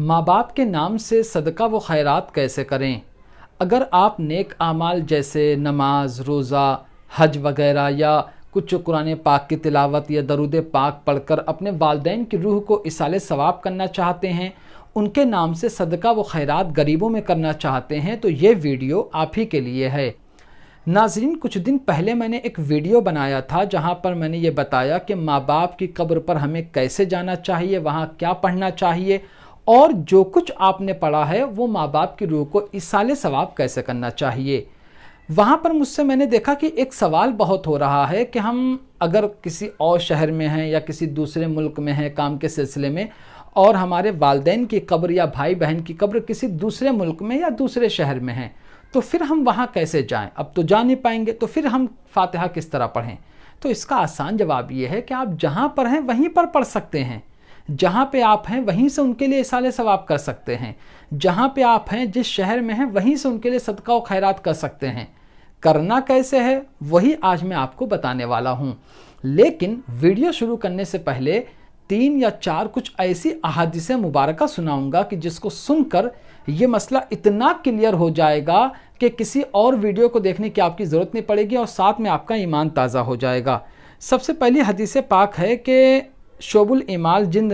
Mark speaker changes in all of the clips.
Speaker 1: ماں باپ کے نام سے صدقہ و خیرات کیسے کریں؟ اگر آپ نیک اعمال جیسے نماز، روزہ، حج وغیرہ یا کچھ قرآن پاک کی تلاوت یا درود پاک پڑھ کر اپنے والدین کی روح کو ایصال ثواب کرنا چاہتے ہیں، ان کے نام سے صدقہ و خیرات غریبوں میں کرنا چاہتے ہیں، تو یہ ویڈیو آپ ہی کے لیے ہے۔ ناظرین، کچھ دن پہلے میں نے ایک ویڈیو بنایا تھا جہاں پر میں نے یہ بتایا کہ ماں باپ کی قبر پر ہمیں کیسے جانا چاہیے، وہاں کیا پڑھنا چاہیے، اور جو کچھ آپ نے پڑھا ہے وہ ماں باپ کی روح کو ایصال ثواب کیسے کرنا چاہیے۔ وہاں پر مجھ سے میں نے دیکھا کہ ایک سوال بہت ہو رہا ہے کہ ہم اگر کسی اور شہر میں ہیں یا کسی دوسرے ملک میں ہیں کام کے سلسلے میں، اور ہمارے والدین کی قبر یا بھائی بہن کی قبر کسی دوسرے ملک میں یا دوسرے شہر میں ہیں، تو پھر ہم وہاں کیسے جائیں؟ اب تو جا نہیں پائیں گے، تو پھر ہم فاتحہ کس طرح پڑھیں؟ تو اس کا آسان جواب یہ ہے کہ آپ جہاں پر ہیں وہیں پر پڑھ سکتے ہیں۔ جہاں پہ آپ ہیں وہیں سے ان کے لیے ایصال ثواب کر سکتے ہیں۔ جہاں پہ آپ ہیں، جس شہر میں ہیں، وہیں سے ان کے لیے صدقہ و خیرات کر سکتے ہیں۔ کرنا کیسے ہے وہی آج میں آپ کو بتانے والا ہوں، لیکن ویڈیو شروع کرنے سے پہلے 3 یا 4 کچھ ایسی احادیث مبارکہ سناؤں گا کہ جس کو سن کر یہ مسئلہ اتنا کلیئر ہو جائے گا کہ کسی اور ویڈیو کو دیکھنے کی آپ کی ضرورت نہیں پڑے گی، اور ساتھ میں آپ کا ایمان تازہ ہو جائے گا۔ سب سے پہلی حدیث پاک ہے کہ شعب الایمان جلد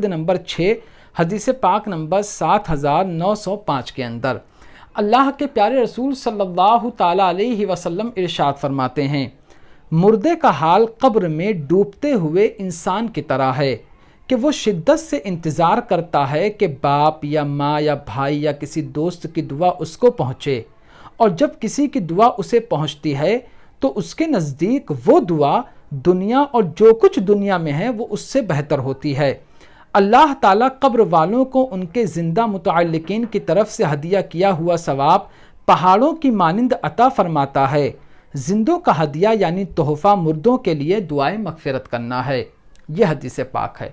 Speaker 1: نمبر 6 حدیث پاک نمبر 7905 کے اندر اللہ کے پیارے رسول صلی اللہ تعالیٰ علیہ وسلم ارشاد فرماتے ہیں، مردے کا حال قبر میں ڈوبتے ہوئے انسان کی طرح ہے کہ وہ شدت سے انتظار کرتا ہے کہ باپ یا ماں یا بھائی یا کسی دوست کی دعا اس کو پہنچے، اور جب کسی کی دعا اسے پہنچتی ہے تو اس کے نزدیک وہ دعا دنیا اور جو کچھ دنیا میں ہے وہ اس سے بہتر ہوتی ہے۔ اللہ تعالیٰ قبر والوں کو ان کے زندہ متعلقین کی طرف سے ہدیہ کیا ہوا ثواب پہاڑوں کی مانند عطا فرماتا ہے۔ زندوں کا ہدیہ یعنی تحفہ مردوں کے لیے دعائے مغفرت کرنا ہے۔ یہ حدیث پاک ہے۔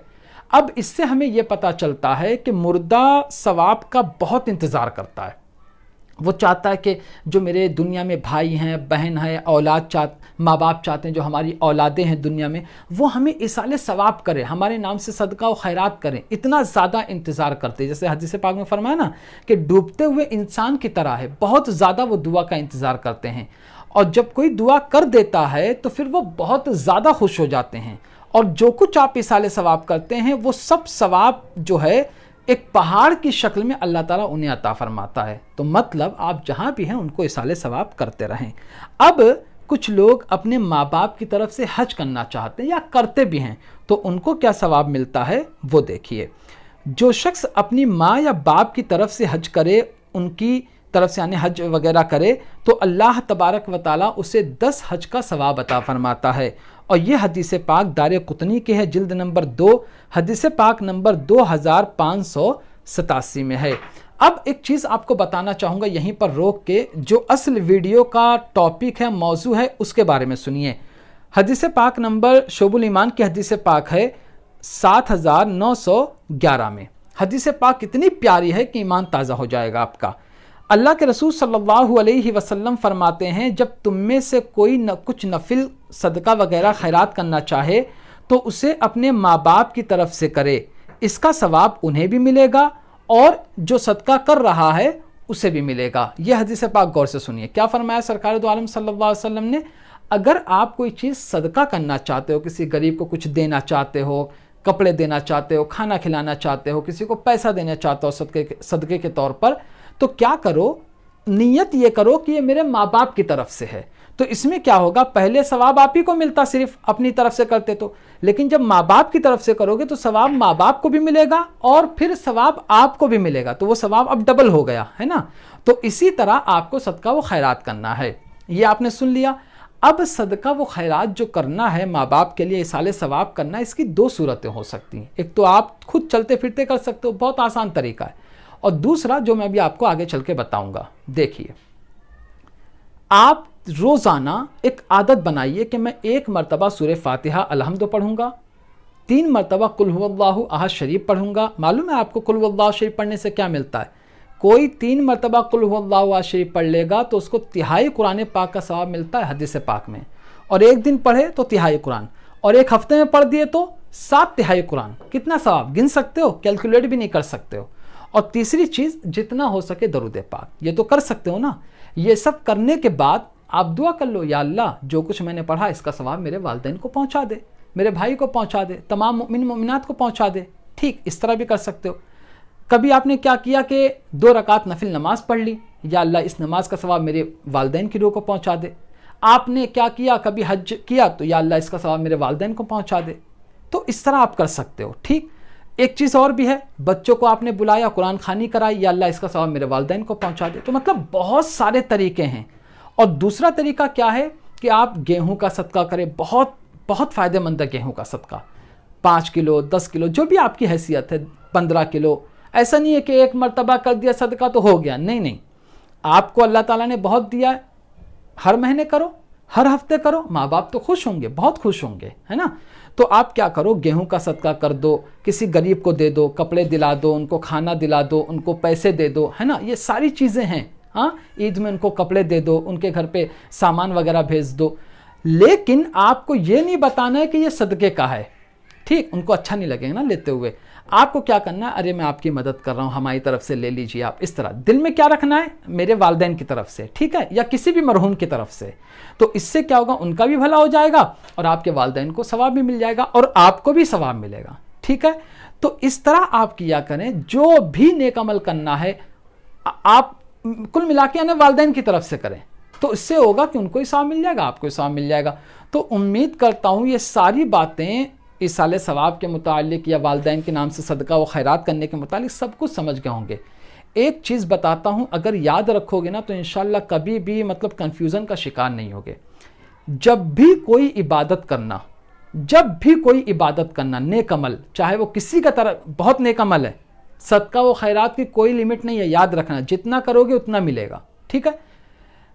Speaker 1: اب اس سے ہمیں یہ پتہ چلتا ہے کہ مردہ ثواب کا بہت انتظار کرتا ہے۔ وہ چاہتا ہے کہ جو میرے دنیا میں بھائی ہیں، بہن ہیں، ماں باپ چاہتے ہیں جو ہماری اولادیں ہیں دنیا میں، وہ ہمیں ایصال ثواب کرے، ہمارے نام سے صدقہ و خیرات کریں، اتنا زیادہ انتظار کرتے ہیں۔ جیسے حدیث پاک میں فرمایا نا کہ ڈوبتے ہوئے انسان کی طرح ہے، بہت زیادہ وہ دعا کا انتظار کرتے ہیں، اور جب کوئی دعا کر دیتا ہے تو پھر وہ بہت زیادہ خوش ہو جاتے ہیں، اور جو کچھ آپ ایصال ثواب کرتے ہیں وہ سب ثواب جو ہے ایک پہاڑ کی شکل میں اللہ تعالیٰ انہیں عطا فرماتا ہے۔ تو مطلب آپ جہاں بھی ہیں ان کو ایصال ثواب کرتے رہیں۔ اب کچھ لوگ اپنے ماں باپ کی طرف سے حج کرنا چاہتے ہیں یا کرتے بھی ہیں، تو ان کو کیا ثواب ملتا ہے وہ دیکھیے۔ جو شخص اپنی ماں یا باپ کی طرف سے حج کرے، ان کی طرف سے یعنی حج وغیرہ کرے، تو اللہ تبارک و تعالیٰ اسے 10 حج کا ثواب عطا فرماتا ہے، اور یہ حدیث پاک دارقطنی کی ہے، جلد نمبر 2 حدیث پاک نمبر 2587 میں ہے۔ اب ایک چیز آپ کو بتانا چاہوں گا یہیں پر روک کے، جو اصل ویڈیو کا ٹاپک ہے، موضوع ہے، اس کے بارے میں سنیے۔ حدیث پاک نمبر شعب الایمان کی حدیث پاک ہے 7911 میں۔ حدیث پاک اتنی پیاری ہے کہ ایمان تازہ ہو جائے گا آپ کا۔ اللہ کے رسول صلی اللہ علیہ وسلم فرماتے ہیں، جب تم میں سے کوئی کچھ نفل صدقہ وغیرہ خیرات کرنا چاہے تو اسے اپنے ماں باپ کی طرف سے کرے، اس کا ثواب انہیں بھی ملے گا اور جو صدقہ کر رہا ہے اسے بھی ملے گا۔ یہ حدیث پاک غور سے سنیے، کیا فرمایا سرکار دو عالم صلی اللہ علیہ وسلم نے؟ اگر آپ کوئی چیز صدقہ کرنا چاہتے ہو، کسی غریب کو کچھ دینا چاہتے ہو، کپڑے دینا چاہتے ہو، کھانا کھلانا چاہتے ہو، کسی کو پیسہ دینا چاہتے ہو صدقے کے طور پر، تو کیا کرو؟ نیت یہ کرو کہ یہ میرے ماں باپ کی طرف سے ہے۔ تو اس میں کیا ہوگا؟ پہلے ثواب آپ ہی کو ملتا صرف اپنی طرف سے کرتے تو، لیکن جب ماں باپ کی طرف سے کرو گے تو ثواب ماں باپ کو بھی ملے گا اور پھر ثواب آپ کو بھی ملے گا، تو وہ ثواب اب ڈبل ہو گیا ہے نا۔ تو اسی طرح آپ کو صدقہ و خیرات کرنا ہے، یہ آپ نے سن لیا۔ اب صدقہ و خیرات جو کرنا ہے ماں باپ کے لیے ایصال ثواب کرنا ہے، اس کی 2 صورتیں ہو سکتی ہیں۔ ایک تو آپ خود چلتے پھرتے کر سکتے ہو، بہت آسان طریقہ ہے، اور دوسرا جو میں بھی آپ کو آگے چل کے بتاؤں گا۔ دیکھیے، آپ روزانہ ایک عادت بنائیے کہ میں 1 مرتبہ سورہ فاتحہ الحمد پڑھوں گا، 3 مرتبہ قل هو اللہ احد شریف پڑھوں گا۔ معلوم ہے آپ کو قل هو اللہ شریف پڑھنے سے کیا ملتا ہے؟ کوئی 3 مرتبہ قل هو اللہ احد شریف پڑھ لے گا تو اس کو تہائی قرآن پاک کا ثواب ملتا ہے حدیث پاک میں، اور 1 دن پڑھے تو تہائی قرآن، اور 1 ہفتے میں پڑھ دیے تو 7/3 قرآن، کتنا ثواب گن سکتے ہو؟ کیلکولیٹ بھی نہیں کر سکتے ہو۔ اور تیسری چیز، جتنا ہو سکے درود پاک، یہ تو کر سکتے ہو نا۔ یہ سب کرنے کے بعد آپ دعا کر لو، یا اللہ جو کچھ میں نے پڑھا اس کا ثواب میرے والدین کو پہنچا دے، میرے بھائی کو پہنچا دے، تمام مومن مومنات کو پہنچا دے۔ ٹھیک، اس طرح بھی کر سکتے ہو۔ کبھی آپ نے کیا کیا کہ 2 رکعت نفل نماز پڑھ لی، یا اللہ اس نماز کا ثواب میرے والدین کی روح کو پہنچا دے۔ آپ نے کیا کیا، کبھی حج کیا تو یا اللہ اس کا ثواب میرے والدین کو پہنچا دے۔ تو اس طرح آپ کر سکتے ہو۔ ٹھیک، ایک چیز اور بھی ہے، بچوں کو آپ نے بلایا، قرآن خوانی کرائی، یا اللہ اس کا ثواب میرے والدین کو پہنچا دے۔ تو مطلب بہت سارے طریقے ہیں۔ اور دوسرا طریقہ کیا ہے کہ آپ گیہوں کا صدقہ کریں، بہت بہت فائدہ مند ہے گیہوں کا صدقہ، 5 کلو 10 کلو جو بھی آپ کی حیثیت ہے، 15 کلو۔ ایسا نہیں ہے کہ ایک مرتبہ کر دیا صدقہ تو ہو گیا، نہیں نہیں، آپ کو اللہ تعالیٰ نے بہت دیا ہے، ہر مہینے کرو، ہر ہفتے کرو، ماں باپ تو خوش ہوں گے، بہت خوش ہوں گے، ہے نا۔ تو آپ کیا کرو، گیہوں کا صدقہ کر دو، کسی غریب کو دے دو، کپڑے دلا دو، ان کو کھانا دلا دو، ان کو پیسے دے دو، ہے نا، یہ ساری چیزیں ہیں۔ ہاں، عید میں ان کو کپڑے دے دو، ان کے گھر پہ سامان وغیرہ بھیج دو، لیکن آپ کو یہ نہیں بتانا ہے کہ یہ صدقے کا ہے۔ ٹھیک، ان کو اچھا نہیں لگے گا نا لیتے ہوئے۔ آپ کو کیا کرنا ہے، ارے میں آپ کی مدد کر رہا ہوں، ہماری طرف سے لے لیجیے آپ، اس طرح دل میں کیا رکھنا ہے، میرے والدین کی طرف سے، ٹھیک ہے، یا کسی بھی مرحوم کی طرف سے۔ تو اس سے کیا ہوگا، ان کا بھی بھلا ہو جائے گا اور آپ کے والدین کو ثواب بھی مل جائے گا اور آپ کو بھی ثواب ملے گا، ٹھیک ہے۔ تو اس طرح آپ کیا کریں، جو بھی نیک عمل کرنا ہے آپ کل ملا کے والدین کی طرف سے کریں، تو اس سے ہوگا کہ ان کو ثواب مل جائے گا، آپ کو ثواب مل جائے گا۔ تو امید کرتا ہوں یہ ساری باتیں ایصال ثواب کے متعلق یا والدین کے نام سے صدقہ و خیرات کرنے کے متعلق سب کچھ سمجھ گئے ہوں گے۔ ایک چیز بتاتا ہوں، اگر یاد رکھو گے نا تو انشاءاللہ کبھی بھی کنفیوژن کا شکار نہیں ہوگے۔ جب بھی کوئی عبادت کرنا نیک عمل، چاہے وہ کسی کا طرف بہت نیک عمل ہے، صدقہ و خیرات کی کوئی لمٹ نہیں ہے، یاد رکھنا جتنا کرو گے اتنا ملے گا، ٹھیک ہے۔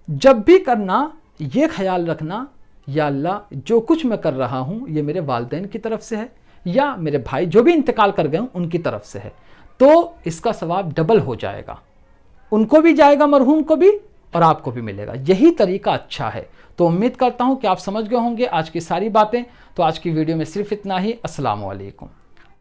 Speaker 1: جب بھی کرنا یہ خیال رکھنا، یا اللہ جو کچھ میں کر رہا ہوں یہ میرے والدین کی طرف سے ہے یا میرے بھائی جو بھی انتقال کر گئے ہوں ان کی طرف سے ہے، تو اس کا ثواب ڈبل ہو جائے گا، ان کو بھی جائے گا، مرحوم کو بھی، اور آپ کو بھی ملے گا۔ یہی طریقہ اچھا ہے۔ تو امید کرتا ہوں کہ آپ سمجھ گئے ہوں گے آج کی ساری باتیں۔ تو آج کی ویڈیو میں صرف اتنا ہی۔ السلام علیکم۔